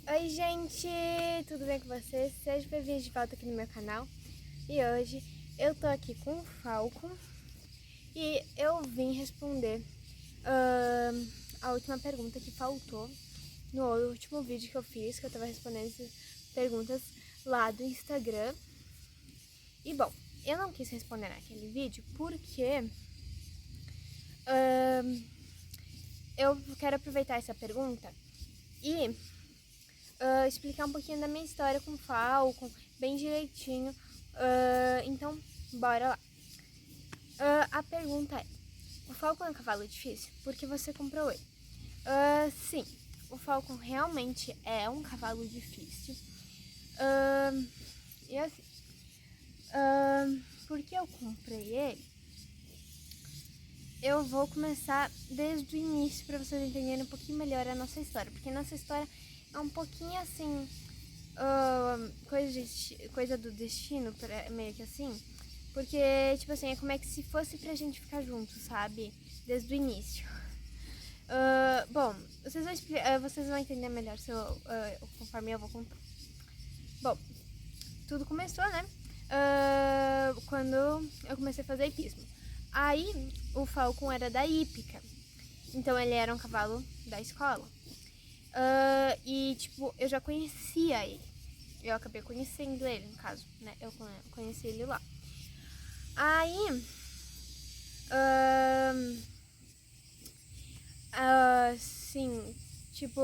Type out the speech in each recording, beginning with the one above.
Oi gente, tudo bem com vocês? Sejam bem-vindos de volta aqui no meu canal. E hoje eu tô aqui com o Falcon e eu vim responder a última pergunta que faltou no último vídeo que eu fiz, que eu tava respondendo essas perguntas lá do Instagram. E bom, eu não quis responder naquele vídeo porque eu quero aproveitar essa pergunta e explicar um pouquinho da minha história com o Falcon, bem direitinho. Então, bora lá. A pergunta é: o Falcon é um cavalo difícil? Por que você comprou ele? Sim, o Falcon realmente é um cavalo difícil. E assim, por que eu comprei ele? Eu vou começar desde o início para vocês entenderem um pouquinho melhor a nossa história, porque nossa história é um pouquinho assim, coisa do destino, meio que assim, porque, tipo assim, é como é que se fosse pra gente ficar junto, sabe? Desde o início. Bom, vocês vão entender melhor conforme eu vou contar. Bom, tudo começou, né? Quando eu comecei a fazer hipismo. Aí, o Falcon era da hípica. Então, ele era um cavalo da escola. E, tipo, eu já conhecia ele. Eu acabei conhecendo ele, no caso, né? Eu conheci ele lá. Aí, assim, tipo,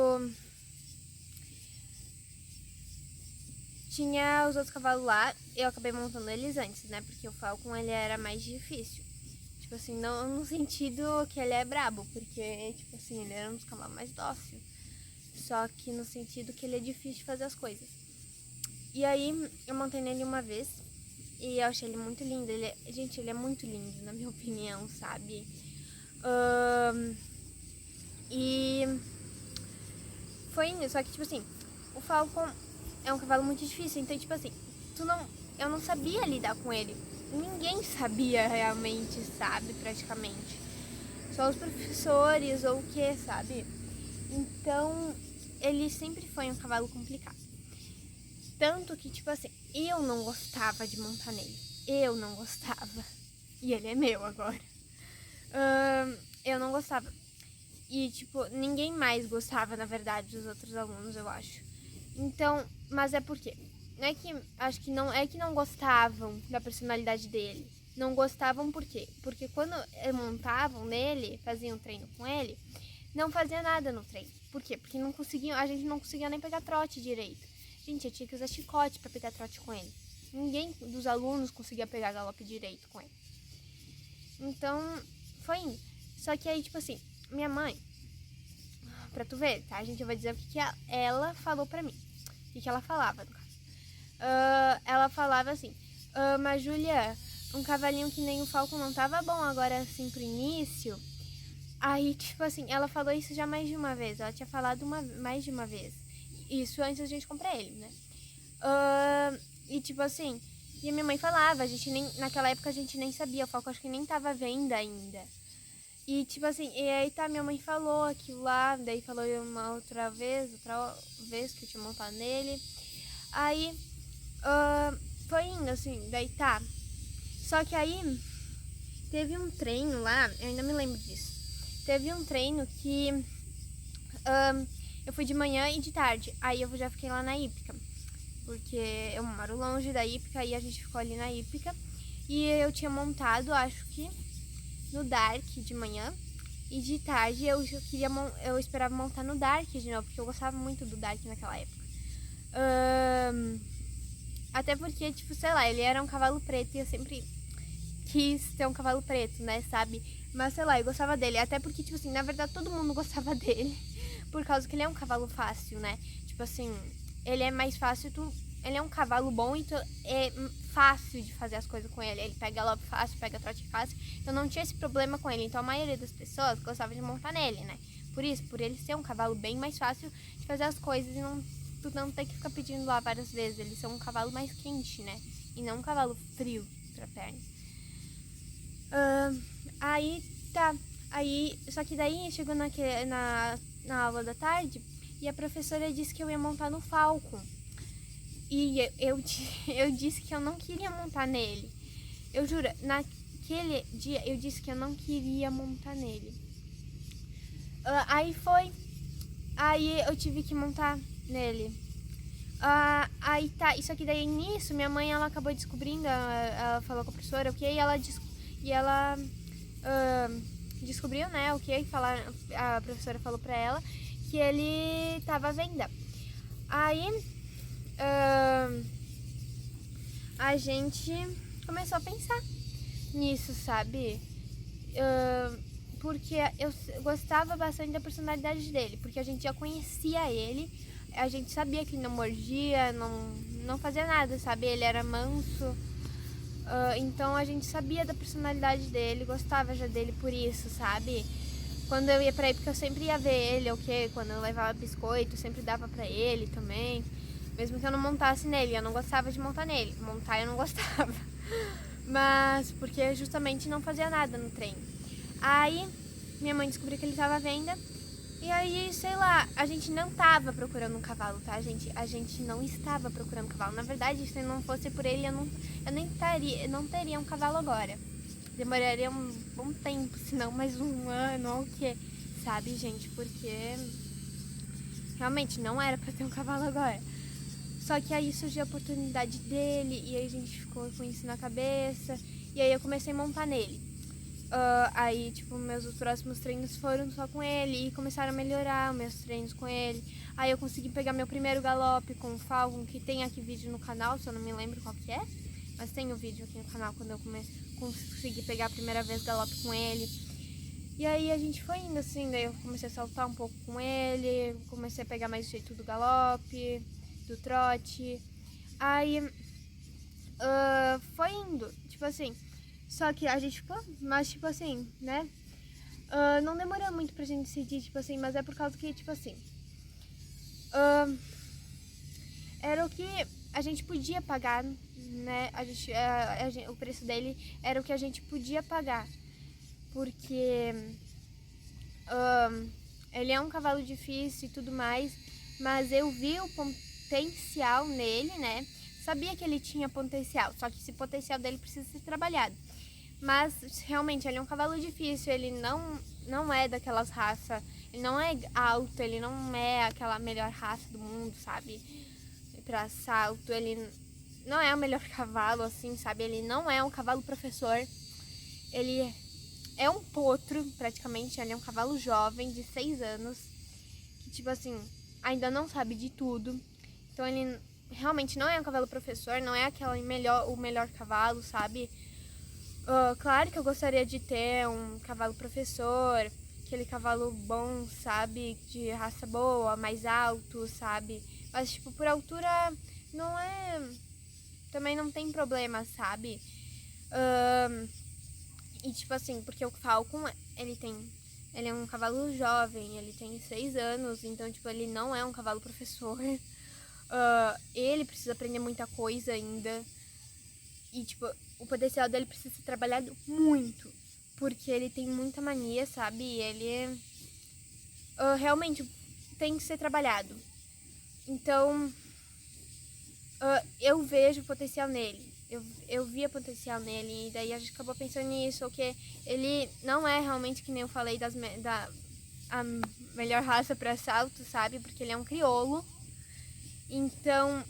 tinha os outros cavalos lá, eu acabei montando eles antes, né? Porque o Falcon, ele era mais difícil. Tipo assim, não no sentido que ele é brabo, porque, tipo assim, ele era um dos cavalos mais dócil. Só que no sentido que ele é difícil de fazer as coisas. E aí, eu montei nele uma vez e eu achei ele muito lindo. Gente, ele é muito lindo, na minha opinião, sabe? E foi indo, só que, tipo assim, o Falcon é um cavalo muito difícil, então, tipo assim, eu não sabia lidar com ele. Ninguém sabia realmente, sabe, praticamente. Só os professores ou o que, sabe? Então, ele sempre foi um cavalo complicado. Tanto que, tipo assim, eu não gostava de montar nele. Eu não gostava. E ele é meu agora. Eu não gostava. E, tipo, ninguém mais gostava, na verdade, dos outros alunos, eu acho. Então, mas é porque não é que, acho que não é que não gostavam da personalidade dele. Não gostavam por quê? Porque quando montavam nele, faziam treino com ele, não fazia nada no treino. Por quê? Porque não conseguiam, a gente não conseguia nem pegar trote direito. Gente, eu tinha que usar chicote para pegar trote com ele. Ninguém dos alunos conseguia pegar galope direito com ele. Então, foi indo. Só que aí, tipo assim, minha mãe, pra tu ver, tá? A gente vai dizer o que ela falou pra mim. O que ela falava, no caso. Ela falava assim, mas Júlia, um cavalinho que nem o Falcon não tava bom agora assim pro início. Aí, tipo assim, ela falou isso já mais de uma vez. Ela tinha falado mais de uma vez. Isso antes da gente comprar ele, né? E tipo assim, e a minha mãe falava, a gente nem, naquela época a gente nem sabia, o Falcon acho que nem tava à venda ainda. E tipo assim, e aí tá, minha mãe falou aquilo lá, daí falou uma outra vez que eu tinha montado nele. Aí foi indo assim, daí tá. Só que aí teve um treino lá, eu ainda me lembro disso. Teve um treino que eu fui de manhã e de tarde. Aí eu já fiquei lá na hípica. Porque eu moro longe da hípica e a gente ficou ali na hípica. E eu tinha montado, acho que no Dark de manhã. E de tarde eu esperava montar no Dark de novo, porque eu gostava muito do Dark naquela época. Até porque, tipo, sei lá, ele era um cavalo preto e eu sempre quis ter um cavalo preto, né, sabe? Mas sei lá, eu gostava dele. Até porque, tipo assim, na verdade todo mundo gostava dele. Por causa que ele é um cavalo fácil, né? Tipo assim, ele é mais fácil, ele é um cavalo bom e é fácil de fazer as coisas com ele. Ele pega galope fácil, pega trote fácil. Eu não tinha esse problema com ele. Então a maioria das pessoas gostava de montar nele, né? Por ele ser um cavalo bem mais fácil de fazer as coisas e tu não ter que ficar pedindo lá várias vezes. Ele ser um cavalo mais quente, né? E não um cavalo frio pra perna. Aí tá. Aí, só que daí chegou na aula da tarde e a professora disse que eu ia montar no Falcon. E eu disse que eu não queria montar nele. Eu juro, naquele dia eu disse que eu não queria montar nele. Aí eu tive que montar nele. Aí tá, isso aqui daí nisso, minha mãe ela acabou descobrindo, ela falou com a professora, ok, e ela descobriu, né, ok, a professora falou pra ela que ele tava à venda. Aí a gente começou a pensar nisso, sabe? Porque eu gostava bastante da personalidade dele, porque a gente já conhecia ele, a gente sabia que ele não mordia, não fazia nada, sabe? Ele era manso, então a gente sabia da personalidade dele, gostava já dele por isso, sabe? Quando eu ia pra aí, porque eu sempre ia ver ele, ok? Quando eu levava biscoito, eu sempre dava pra ele também. Mesmo que eu não montasse nele, eu não gostava de montar nele. Montar eu não gostava. Mas porque justamente não fazia nada no trem. Aí minha mãe descobriu que ele estava à venda. E aí, sei lá, a gente não tava procurando um cavalo, tá, gente? A gente não estava procurando um cavalo. Na verdade, se não fosse por ele, eu não teria um cavalo agora. Demoraria um bom tempo, se não mais um ano ou o quê, sabe, gente? Porque realmente não era pra ter um cavalo agora. Só que aí surgiu a oportunidade dele e aí a gente ficou com isso na cabeça. E aí eu comecei a montar nele. Aí, tipo, meus próximos treinos foram só com ele e começaram a melhorar os meus treinos com ele. Aí eu consegui pegar meu primeiro galope com o Falcon, que tem aqui vídeo no canal, se eu não me lembro qual que é. Mas tem o vídeo aqui no canal quando eu consegui pegar a primeira vez galope com ele. E aí a gente foi indo assim, daí eu comecei a saltar um pouco com ele, comecei a pegar mais o jeito do galope, do trote. Aí foi indo, tipo assim. Só que a gente ficou, mas tipo assim, né? Não demorou muito pra gente decidir, tipo assim, mas é por causa que, tipo assim, era o que a gente podia pagar, né? O preço dele era o que a gente podia pagar. Porque ele é um cavalo difícil e tudo mais, mas eu vi o potencial nele, né? Sabia que ele tinha potencial, só que esse potencial dele precisa ser trabalhado. Mas realmente ele é um cavalo difícil, ele não é daquelas raças, ele não é alto, ele não é aquela melhor raça do mundo, sabe? Pra salto, ele não é o melhor cavalo, assim, sabe? Ele não é um cavalo professor, ele é um potro, praticamente, ele é um cavalo jovem de 6 anos, que, tipo assim, ainda não sabe de tudo. Então ele realmente não é um cavalo professor, não é o melhor cavalo, sabe? Claro que eu gostaria de ter um cavalo professor, aquele cavalo bom, sabe? De raça boa, mais alto, sabe? Mas, tipo, por altura não é... Também não tem problema, sabe? E, tipo assim, porque o Falcon, ele é um cavalo jovem, ele tem 6 anos, então, tipo, ele não é um cavalo professor. Ele precisa aprender muita coisa ainda. E, tipo, o potencial dele precisa ser trabalhado muito. Porque ele tem muita mania, sabe? E ele realmente tem que ser trabalhado. Então, eu vejo potencial nele. Eu via potencial nele. E daí a gente acabou pensando nisso. Que ele não é realmente, que nem eu falei, a melhor raça para salto, sabe? Porque ele é um crioulo. Então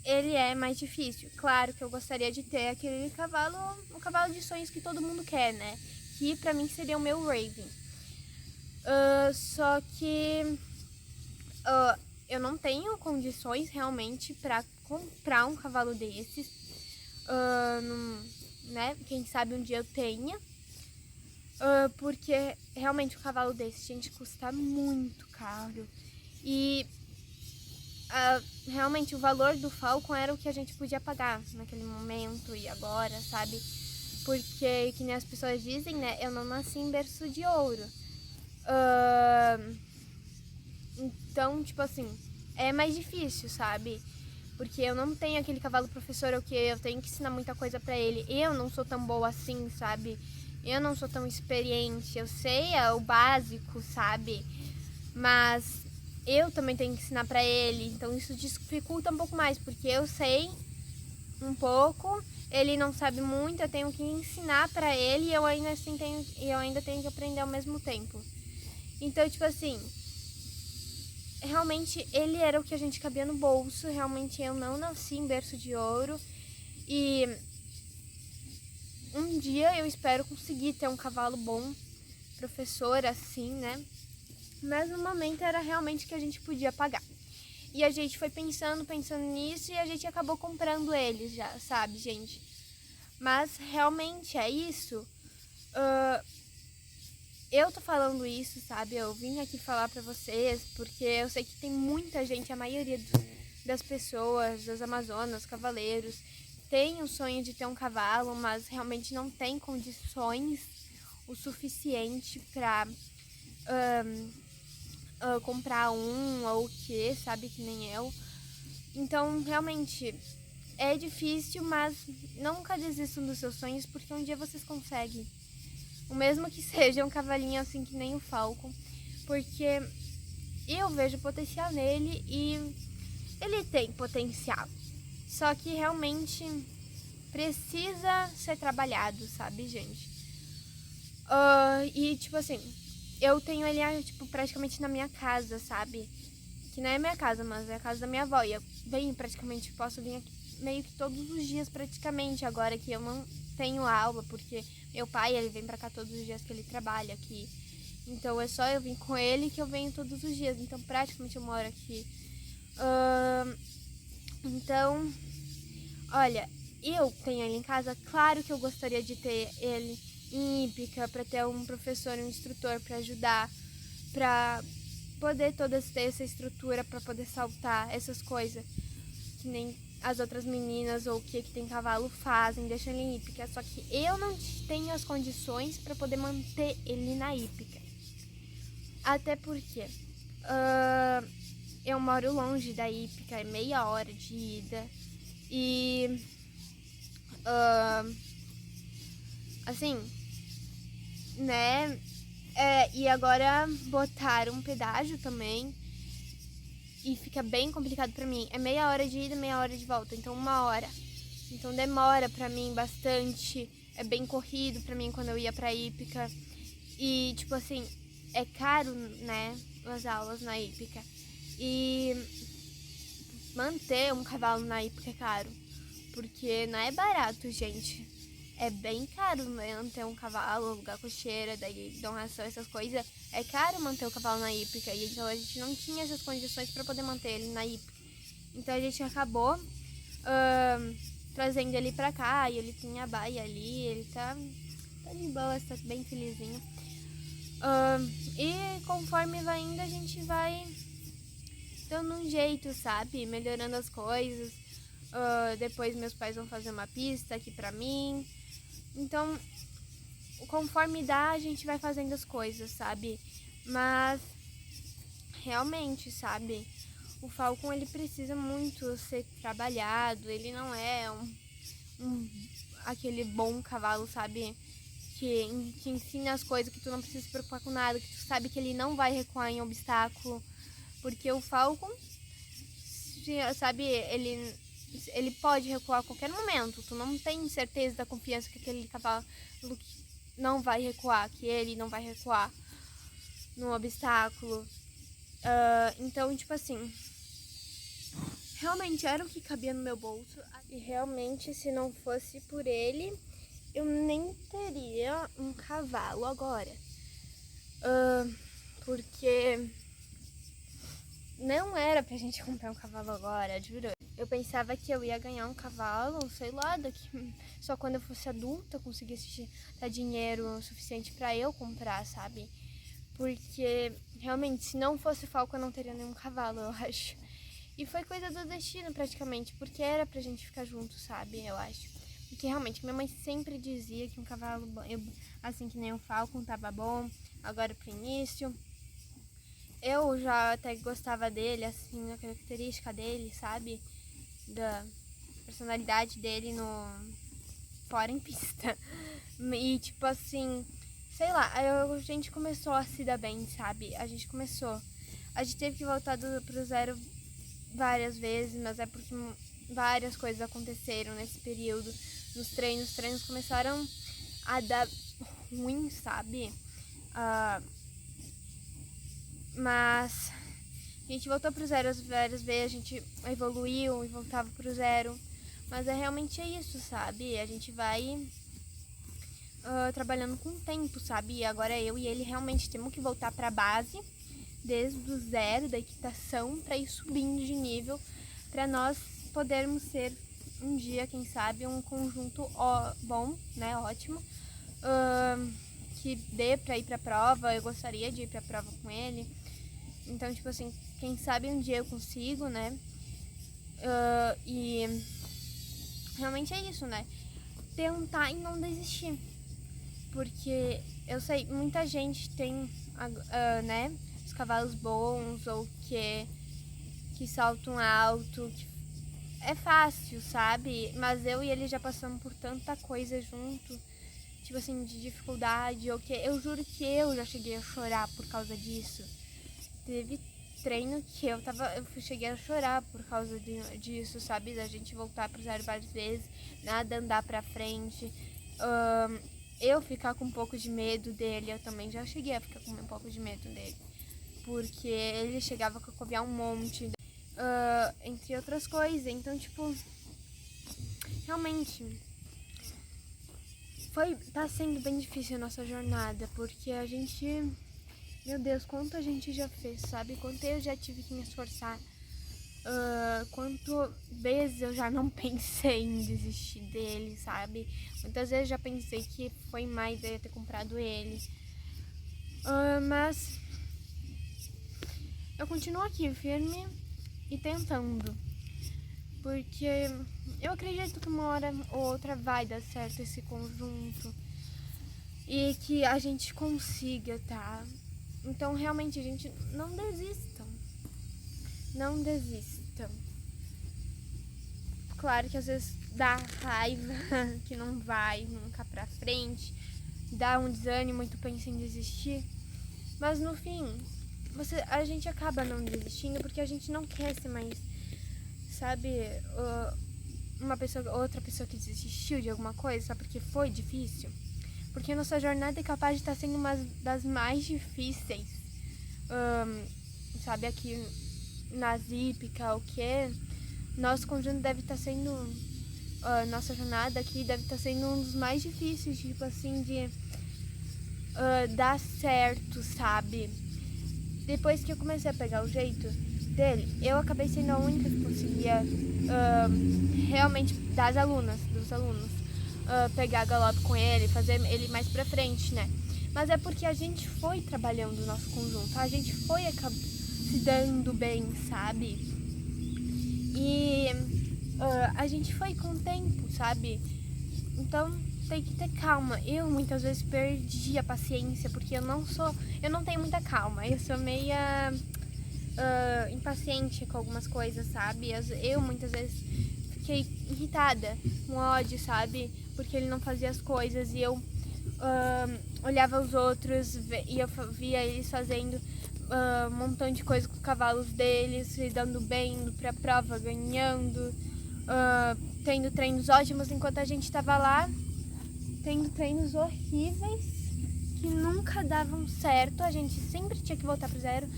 ele é mais difícil. Claro que eu gostaria de ter aquele cavalo, um cavalo de sonhos que todo mundo quer, né? Que pra mim seria o meu Raven. Só que eu não tenho condições realmente pra comprar um cavalo desses. Né? Quem sabe um dia eu tenha. Porque realmente um cavalo desse, gente, custa muito caro. E realmente o valor do Falcon era o que a gente podia pagar naquele momento e agora, sabe? Porque, que nem as pessoas dizem, né? Eu não nasci em berço de ouro. Então, tipo assim, é mais difícil, sabe? Porque eu não tenho aquele cavalo professor, o que eu tenho que ensinar muita coisa pra ele. Eu não sou tão boa assim, sabe? Eu não sou tão experiente. Eu sei o básico, sabe? Mas eu também tenho que ensinar pra ele, então isso dificulta um pouco mais, porque eu sei um pouco, ele não sabe muito, eu tenho que ensinar pra ele e eu ainda tenho que aprender ao mesmo tempo. Então, tipo assim, realmente ele era o que a gente cabia no bolso, realmente eu não nasci em berço de ouro e um dia eu espero conseguir ter um cavalo bom, professor assim, né? Mas no momento era realmente o que a gente podia pagar. E a gente foi pensando nisso e a gente acabou comprando eles já, sabe, gente? Mas realmente é isso. Eu tô falando isso, sabe? Eu vim aqui falar pra vocês porque eu sei que tem muita gente, a maioria das pessoas, das Amazonas, cavaleiros, tem o sonho de ter um cavalo, mas realmente não tem condições o suficiente pra comprar um ou o que, sabe? Que nem eu. Então, realmente, é difícil, mas nunca desistam dos seus sonhos, porque um dia vocês conseguem. O mesmo que seja um cavalinho assim que nem o Falcon, porque eu vejo potencial nele e ele tem potencial. Só que realmente precisa ser trabalhado, sabe, gente? E tipo assim, eu tenho ele tipo, praticamente na minha casa, sabe? Que não é minha casa, mas é a casa da minha avó. E eu venho praticamente, posso vir aqui meio que todos os dias praticamente, agora que eu não tenho aula, porque meu pai, ele vem pra cá todos os dias que ele trabalha aqui. Então é só eu vir com ele que eu venho todos os dias. Então praticamente eu moro aqui. Então, olha, eu tenho ele em casa. Claro que eu gostaria de ter ele em hípica, pra ter um professor, um instrutor pra ajudar, pra poder todas ter essa estrutura pra poder saltar essas coisas que nem as outras meninas ou o que tem cavalo fazem, deixam ele em hípica. Só que eu não tenho as condições pra poder manter ele na hípica. Até porque eu moro longe da hípica, é meia hora de ida. E assim, né? E agora botaram um pedágio também. E fica bem complicado pra mim. É meia hora de ida, meia hora de volta. Então 1 hora. Então demora pra mim bastante. É bem corrido pra mim quando eu ia pra hípica. E tipo assim, é caro, né? As aulas na hípica. E manter um cavalo na hípica é caro. Porque não é barato, gente. É bem caro manter um cavalo, alugar cocheira, daí dão ração, essas coisas. É caro manter o cavalo na hípica. E então a gente não tinha essas condições para poder manter ele na hípica. Então a gente acabou trazendo ele pra cá. E ele tem a baia ali. Ele tá de boa, tá bem felizinho. E conforme vai indo, a gente vai dando um jeito, sabe? Melhorando as coisas. Depois meus pais vão fazer uma pista aqui pra mim. Então, conforme dá, a gente vai fazendo as coisas, sabe? Mas, realmente, sabe? O Falcon, ele precisa muito ser trabalhado. Ele não é aquele bom cavalo, sabe? Que ensina as coisas, que tu não precisa se preocupar com nada, que tu sabe que ele não vai recuar em obstáculo. Porque o Falcon, sabe, ele pode recuar a qualquer momento. Tu não tem certeza da confiança que aquele cavalo não vai recuar, que ele não vai recuar no obstáculo. Então, tipo assim, realmente era o que cabia no meu bolso. E realmente, se não fosse por ele, eu nem teria um cavalo agora. Porque não era pra gente comprar um cavalo agora, juro. Eu pensava que eu ia ganhar um cavalo, sei lá, só quando eu fosse adulta conseguisse dar dinheiro suficiente pra eu comprar, sabe? Porque realmente, se não fosse Falco, eu não teria nenhum cavalo, eu acho. E foi coisa do destino praticamente, porque era pra gente ficar junto, sabe? Eu acho. Porque realmente, minha mãe sempre dizia que um cavalo, assim que nem um Falcon, tava bom, agora pro início. Eu já até gostava dele, assim, a característica dele, sabe? Da personalidade dele no fora em pista. E tipo assim, sei lá, a gente começou a se dar bem, sabe? A gente começou. A gente teve que voltar pro zero várias vezes, mas é porque várias coisas aconteceram nesse período. Os treinos começaram a dar ruim, sabe? Mas a gente voltou pro zero várias vezes, a gente evoluiu e voltava pro zero. Mas realmente isso, sabe? A gente vai trabalhando com o tempo, sabe? E agora eu e ele realmente temos que voltar pra base, desde o zero da equitação, para ir subindo de nível, para nós podermos ser um dia, quem sabe, um conjunto bom, né? Ótimo. Que dê pra ir pra prova, eu gostaria de ir pra prova com ele. Então, tipo assim, quem sabe um dia eu consigo, né? E realmente é isso, né? Tentar e não desistir. Porque eu sei, muita gente tem, né, os cavalos bons ou que saltam alto. É fácil, sabe? Mas eu e ele já passamos por tanta coisa junto, tipo assim, de dificuldade, ou que eu juro que eu já cheguei a chorar por causa disso. Teve treino que eu cheguei a chorar por causa disso, sabe? Da gente voltar pro zero várias vezes, nada andar pra frente. Eu ficar com um pouco de medo dele, eu também já cheguei a ficar com um pouco de medo dele. Porque ele chegava a cocoviar um monte, entre outras coisas. Então, tipo, realmente tá sendo bem difícil a nossa jornada, porque a gente, meu Deus, quanto a gente já fez, sabe? Quanto eu já tive que me esforçar, quanto vezes eu já não pensei em desistir dele, sabe? Muitas vezes já pensei que foi má ideia ter comprado ele, mas eu continuo aqui firme e tentando, porque eu acredito que uma hora ou outra vai dar certo esse conjunto e que a gente consiga, tá? Então realmente, gente, não desistam. Não desistam. Claro que às vezes dá raiva, que não vai nunca pra frente, dá um desânimo e tu pensa em desistir, mas no fim a gente acaba não desistindo porque a gente não quer ser mais, sabe, outra pessoa que desistiu de alguma coisa só porque foi difícil. Porque nossa jornada é capaz de estar sendo uma das mais difíceis, sabe, aqui na Zípica, o que nosso conjunto deve estar sendo, nossa jornada aqui deve estar sendo um dos mais difíceis, tipo assim, de dar certo, sabe? Depois que eu comecei a pegar o jeito dele, eu acabei sendo a única que conseguia realmente dos alunos, pegar galope com ele, fazer ele mais pra frente, né? Mas é porque a gente foi trabalhando o nosso conjunto, a gente foi se dando bem, sabe? E a gente foi com o tempo, sabe? Então tem que ter calma. Eu muitas vezes perdi a paciência porque eu não tenho muita calma. Eu sou meia impaciente com algumas coisas, sabe? Eu muitas vezes fiquei irritada, com ódio, sabe? Porque ele não fazia as coisas e eu olhava os outros e eu via eles fazendo um montão de coisa com os cavalos deles, se dando bem, indo pra prova, ganhando, tendo treinos ótimos, enquanto a gente tava lá tendo treinos horríveis que nunca davam certo. A gente sempre tinha que voltar pro zero.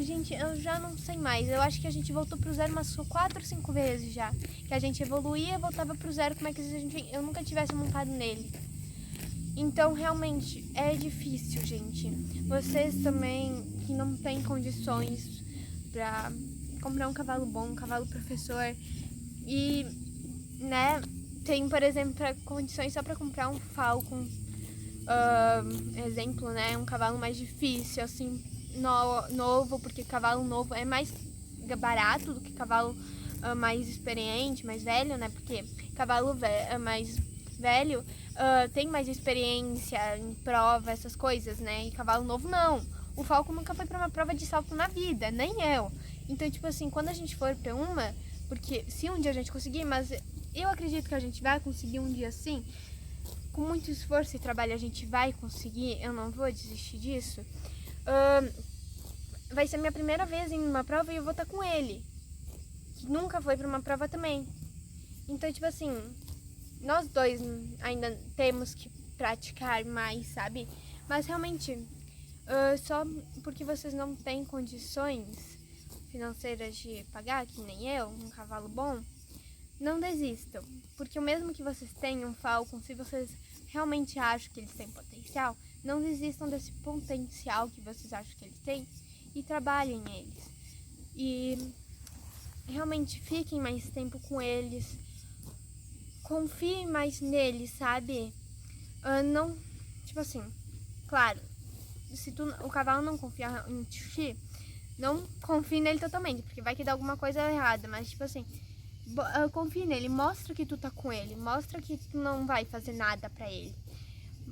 Gente, eu já não sei mais. Eu acho que a gente voltou pro zero umas 4 ou 5 vezes já. Que a gente evoluía, voltava pro zero, como é que eu nunca tivesse montado nele. Então, realmente, é difícil, gente. Vocês também que não têm condições pra comprar um cavalo bom, um cavalo professor. E, né, tem, por exemplo, condições só pra comprar um Falcon. Exemplo, né, um cavalo mais difícil, assim, novo, porque cavalo novo é mais barato do que cavalo mais experiente, mais velho, né? Porque cavalo mais velho tem mais experiência em prova, essas coisas, né? E cavalo novo não. O Falco nunca foi pra uma prova de salto na vida, nem eu. Então, tipo assim, quando a gente for pra uma, porque se um dia a gente conseguir, mas eu acredito que a gente vai conseguir um dia sim, com muito esforço e trabalho a gente vai conseguir, eu não vou desistir disso. vai ser minha primeira vez em uma prova e eu vou estar com ele, que nunca foi para uma prova também. Então, tipo assim, nós dois ainda temos que praticar mais, sabe? Mas realmente, só porque vocês não têm condições financeiras de pagar, que nem eu, um cavalo bom, não desistam. Porque o mesmo que vocês tenham um Falcon, se vocês realmente acham que eles têm potencial, não desistam desse potencial que vocês acham que eles têm e trabalhem neles. E realmente fiquem mais tempo com eles. Confie mais neles, sabe? Não, tipo assim, claro, se o cavalo não confiar em ti, não confie nele totalmente, porque vai que dá alguma coisa errada, mas tipo assim, confie nele, mostra que tu tá com ele, mostra que tu não vai fazer nada pra ele,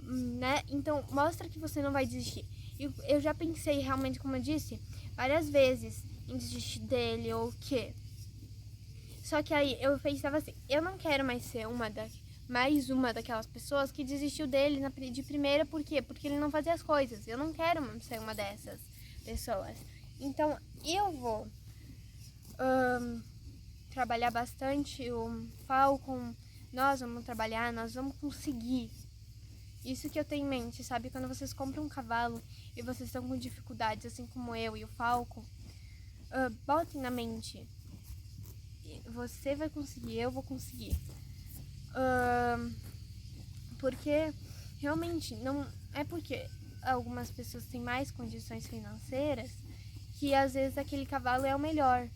né? Então, mostra que você não vai desistir. Eu já pensei realmente, como eu disse, várias vezes em desistir dele ou o quê. Só que aí eu pensava assim, eu não quero mais ser mais uma daquelas pessoas que desistiu dele de primeira, por quê? Porque ele não fazia as coisas. Eu não quero ser uma dessas pessoas. Então eu vou trabalhar bastante o Falcon, nós vamos trabalhar, nós vamos conseguir. Isso que eu tenho em mente, sabe? Quando vocês compram um cavalo e vocês estão com dificuldades, assim como eu e o Falcon, botem na mente, você vai conseguir, eu vou conseguir. Porque realmente não é porque algumas pessoas têm mais condições financeiras que às vezes aquele cavalo é o melhor.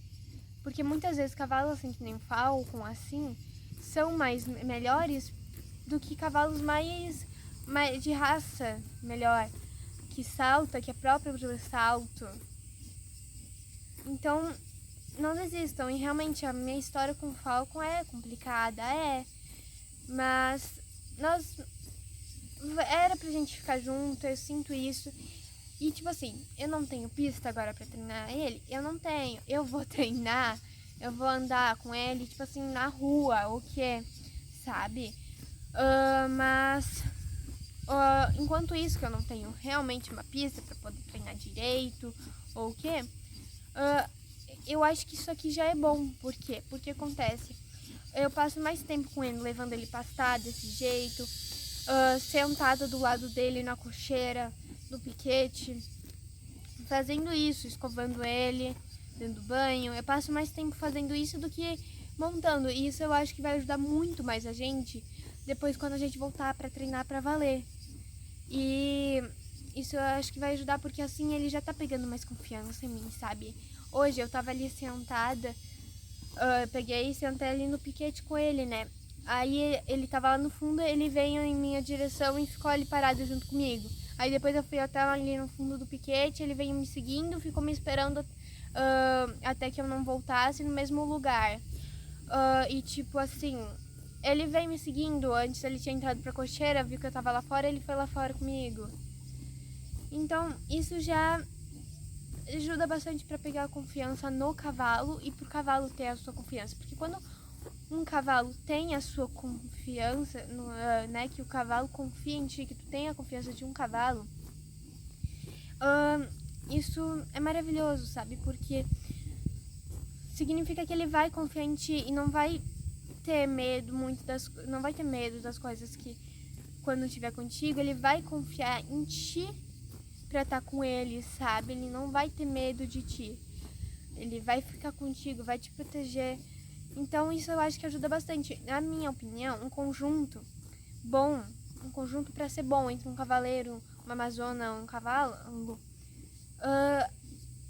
Porque muitas vezes cavalos assim que nem o Falcon assim são melhores do que cavalos mais de raça melhor, que salta, que é próprio do salto. Então não desistam. E realmente a minha história com o Falcon é complicada, mas era pra gente ficar junto, eu sinto isso. E tipo assim, eu não tenho pista agora pra treinar ele, eu não tenho. Eu vou treinar, eu vou andar com ele, tipo assim, na rua, o que, sabe? Mas enquanto isso que eu não tenho realmente uma pista pra poder treinar direito, ou o que, eu acho que isso aqui já é bom. Por quê? Porque acontece, eu passo mais tempo com ele, levando ele pastar desse jeito, sentada do lado dele na cocheira, no piquete, fazendo isso, escovando ele, dando banho. Eu passo mais tempo fazendo isso do que montando. E isso eu acho que vai ajudar muito mais a gente depois quando a gente voltar pra treinar pra valer. E isso eu acho que vai ajudar porque assim ele já tá pegando mais confiança em mim, sabe? Hoje eu tava ali sentada, peguei e sentei ali no piquete com ele, né? Aí ele tava lá no fundo, ele veio em minha direção e ficou ali parado junto comigo. Aí depois eu fui até ali no fundo do piquete, ele veio me seguindo, ficou me esperando até que eu não voltasse no mesmo lugar. E tipo assim, ele veio me seguindo, antes ele tinha entrado pra cocheira, viu que eu tava lá fora, ele foi lá fora comigo. Então isso já ajuda bastante pra pegar a confiança no cavalo e pro cavalo ter a sua confiança. Porque quando um cavalo tem a sua confiança, né, que o cavalo confia em ti, que tu tem a confiança de um cavalo, isso é maravilhoso, sabe? Porque significa que ele vai confiar em ti e não vai ter medo não vai ter medo das coisas que quando estiver contigo, ele vai confiar em ti pra estar com ele, sabe? Ele não vai ter medo de ti. Ele vai ficar contigo, vai te proteger. Então isso eu acho que ajuda bastante. Na minha opinião, um conjunto bom, um conjunto pra ser bom entre um cavaleiro, uma amazona, um cavalo,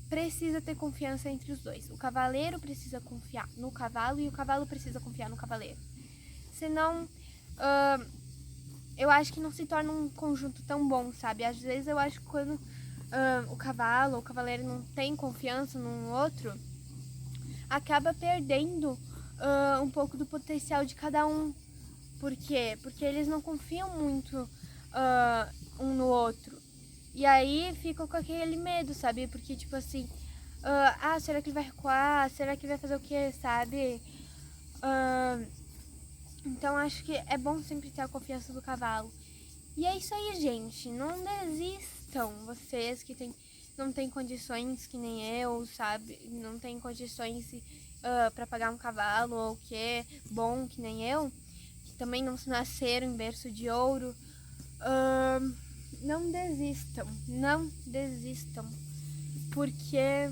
precisa ter confiança entre os dois. O cavaleiro precisa confiar no cavalo e o cavalo precisa confiar no cavaleiro. Senão, eu acho que não se torna um conjunto tão bom, sabe? Às vezes eu acho que quando o cavalo ou o cavaleiro não tem confiança num outro, acaba perdendo um pouco do potencial de cada um. Por quê? Porque eles não confiam muito um no outro. E aí ficam com aquele medo, sabe? Porque, tipo assim, será que ele vai recuar? Será que ele vai fazer o quê, sabe? Então acho que é bom sempre ter a confiança do cavalo. E é isso aí, gente. Não desistam, vocês que têm não tem condições que nem eu, sabe? Não tem condições pra pagar um cavalo ou que é bom que nem eu, que também não nasceram em berço de ouro. Não desistam, não desistam, porque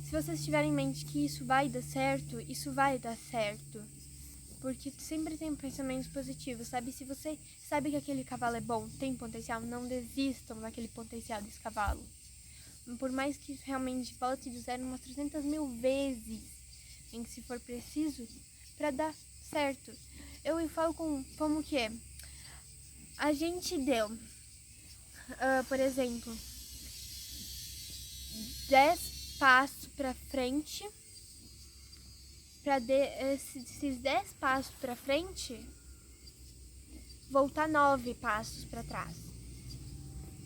se vocês tiverem em mente que isso vai dar certo, isso vai dar certo. Porque sempre tem pensamentos positivos, sabe? Se você sabe que aquele cavalo é bom, tem potencial, não desistam daquele potencial desse cavalo. Por mais que realmente volte do zero umas 300 mil vezes, em que se for preciso, pra dar certo. Eu falo como que é. A gente deu, por exemplo, 10 passos pra frente. Pra esses 10 passos pra frente, voltar 9 passos pra trás.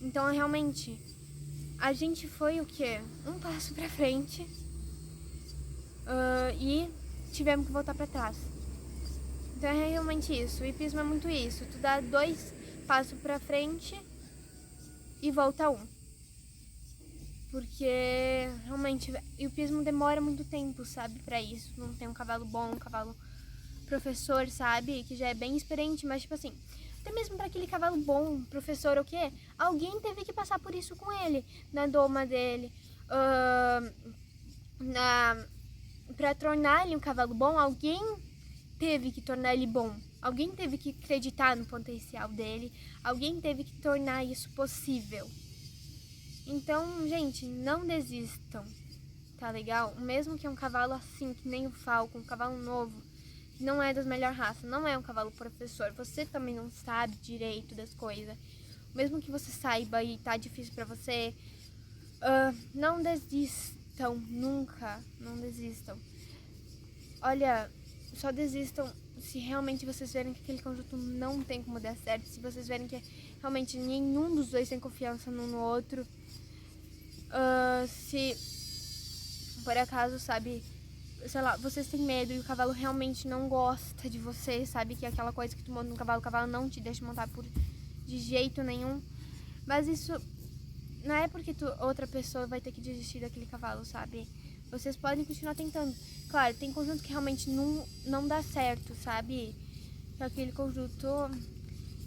Então, realmente, a gente foi o quê? Um passo pra frente e tivemos que voltar pra trás. Então, é realmente isso. O hipismo é muito isso. Tu dá 2 passos pra frente e volta 1. Porque, realmente, o hipismo demora muito tempo, sabe, pra isso. Não tem um cavalo bom, um cavalo professor, sabe, que já é bem experiente, mas tipo assim, até mesmo para aquele cavalo bom, professor ou o quê, alguém teve que passar por isso com ele, na doma dele, para tornar ele um cavalo bom, alguém teve que tornar ele bom, alguém teve que acreditar no potencial dele, alguém teve que tornar isso possível. Então, gente, não desistam, tá legal? Mesmo que é um cavalo assim, que nem o Falcon, um cavalo novo, não é das melhores raças, não é um cavalo professor, você também não sabe direito das coisas. Mesmo que você saiba e tá difícil pra você, não desistam, nunca, não desistam. Olha, só desistam se realmente vocês verem que aquele conjunto não tem como dar certo, se vocês verem que realmente nenhum dos dois tem confiança um no outro. Se por acaso, sabe, sei lá, vocês têm medo e o cavalo realmente não gosta de você, sabe? Que é aquela coisa que tu monta no cavalo, o cavalo não te deixa montar de jeito nenhum. Mas isso não é porque outra pessoa vai ter que desistir daquele cavalo, sabe? Vocês podem continuar tentando. Claro, tem conjunto que realmente não dá certo, sabe? Aquele conjunto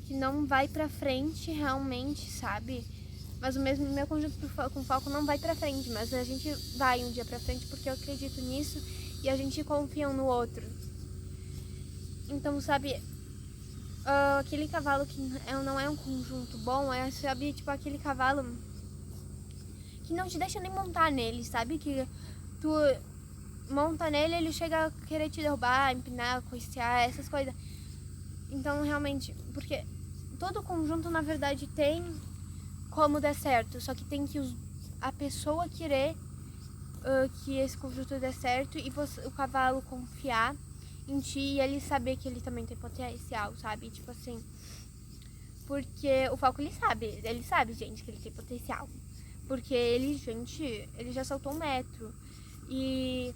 que não vai pra frente realmente, sabe? Mas o meu conjunto com Falco não vai pra frente, mas a gente vai um dia pra frente porque eu acredito nisso e a gente confia um no outro. Então, sabe, aquele cavalo que não é um conjunto bom, é, sabe, tipo aquele cavalo que não te deixa nem montar nele, sabe? Que tu monta nele, ele chega a querer te derrubar, empinar, coicear, essas coisas. Então, realmente, porque todo conjunto, na verdade, tem como dar certo, só que tem que a pessoa querer que esse conjunto dê certo e o cavalo confiar em ti e ele saber que ele também tem potencial, sabe? Tipo assim, porque o Falco ele sabe, gente, que ele tem potencial. Porque ele já saltou 1 metro e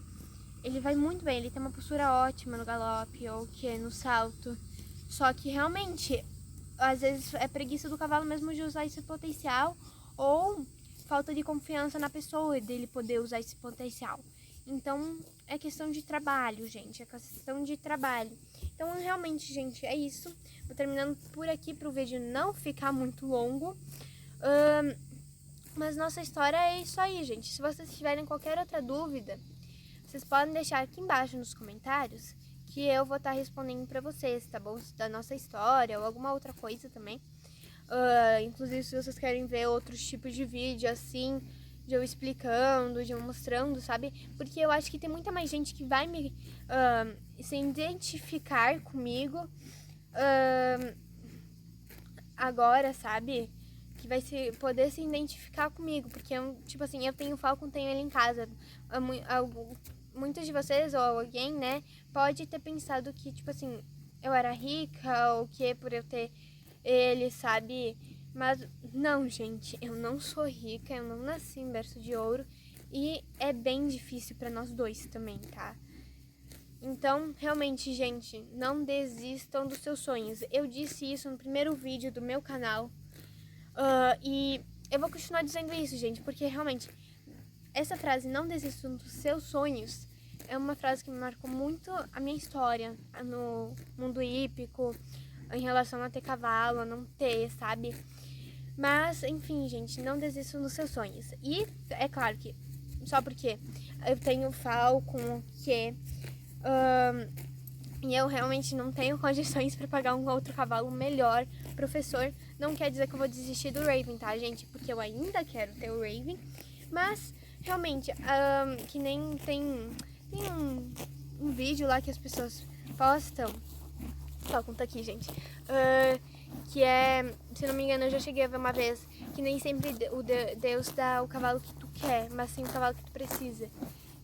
ele vai muito bem, ele tem uma postura ótima no galope ou que no salto. Só que realmente, às vezes é preguiça do cavalo mesmo de usar esse potencial ou falta de confiança na pessoa dele poder usar esse potencial. Então, é questão de trabalho, gente, é questão de trabalho. Então, realmente, gente, é isso. Vou terminando por aqui para o vídeo não ficar muito longo. Mas nossa história é isso aí, gente. Se vocês tiverem qualquer outra dúvida, vocês podem deixar aqui embaixo nos comentários que eu vou estar respondendo pra vocês, tá bom? Da nossa história ou alguma outra coisa também. Inclusive, se vocês querem ver outros tipos de vídeo, assim, de eu explicando, de eu mostrando, sabe? Porque eu acho que tem muita mais gente que vai se identificar comigo agora, sabe? Que vai poder se identificar comigo, porque, tipo assim, eu tenho o Falcon, tenho ele em casa. Muitos de vocês, ou alguém, né, pode ter pensado que, tipo assim, eu era rica, ou que por eu ter ele, sabe? Mas não, gente, eu não sou rica, eu não nasci em berço de ouro, e é bem difícil pra nós dois também, tá? Então, realmente, gente, não desistam dos seus sonhos. Eu disse isso no primeiro vídeo do meu canal, e eu vou continuar dizendo isso, gente, porque realmente essa frase, não desista dos seus sonhos, é uma frase que me marcou muito a minha história no mundo hípico, em relação a ter cavalo, a não ter, sabe? Mas, enfim, gente, não desistam dos seus sonhos. E é claro que só porque eu tenho Falcon, que e eu realmente não tenho condições para pagar um outro cavalo melhor, professor, não quer dizer que eu vou desistir do Raven, tá, gente? Porque eu ainda quero ter o Raven, mas realmente, que nem tem um vídeo lá que as pessoas postam. Falcon tá aqui, gente. Que é, se não me engano, eu já cheguei a ver uma vez, que nem sempre Deus dá o cavalo que tu quer, mas sim o cavalo que tu precisa.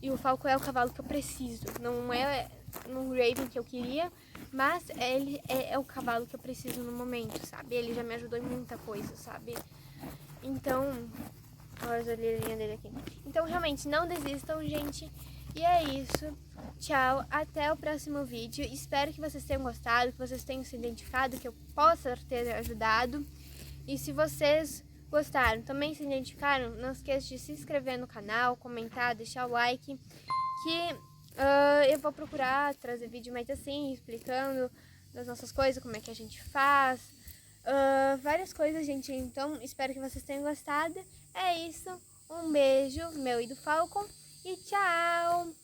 E o Falcon é o cavalo que eu preciso. Não é no Raven que eu queria, mas ele é o cavalo que eu preciso no momento, sabe? Ele já me ajudou em muita coisa, sabe? Então, olha as orelhinhas dele aqui. Então, realmente, não desistam, gente. E é isso. Tchau, até o próximo vídeo. Espero que vocês tenham gostado, que vocês tenham se identificado, que eu possa ter ajudado. E se vocês gostaram, também se identificaram, não esqueça de se inscrever no canal, comentar, deixar o like, que eu vou procurar trazer vídeo mais assim, explicando das nossas coisas, como é que a gente faz, várias coisas, gente. Então, espero que vocês tenham gostado. É isso, um beijo, meu e do Falcon, e tchau!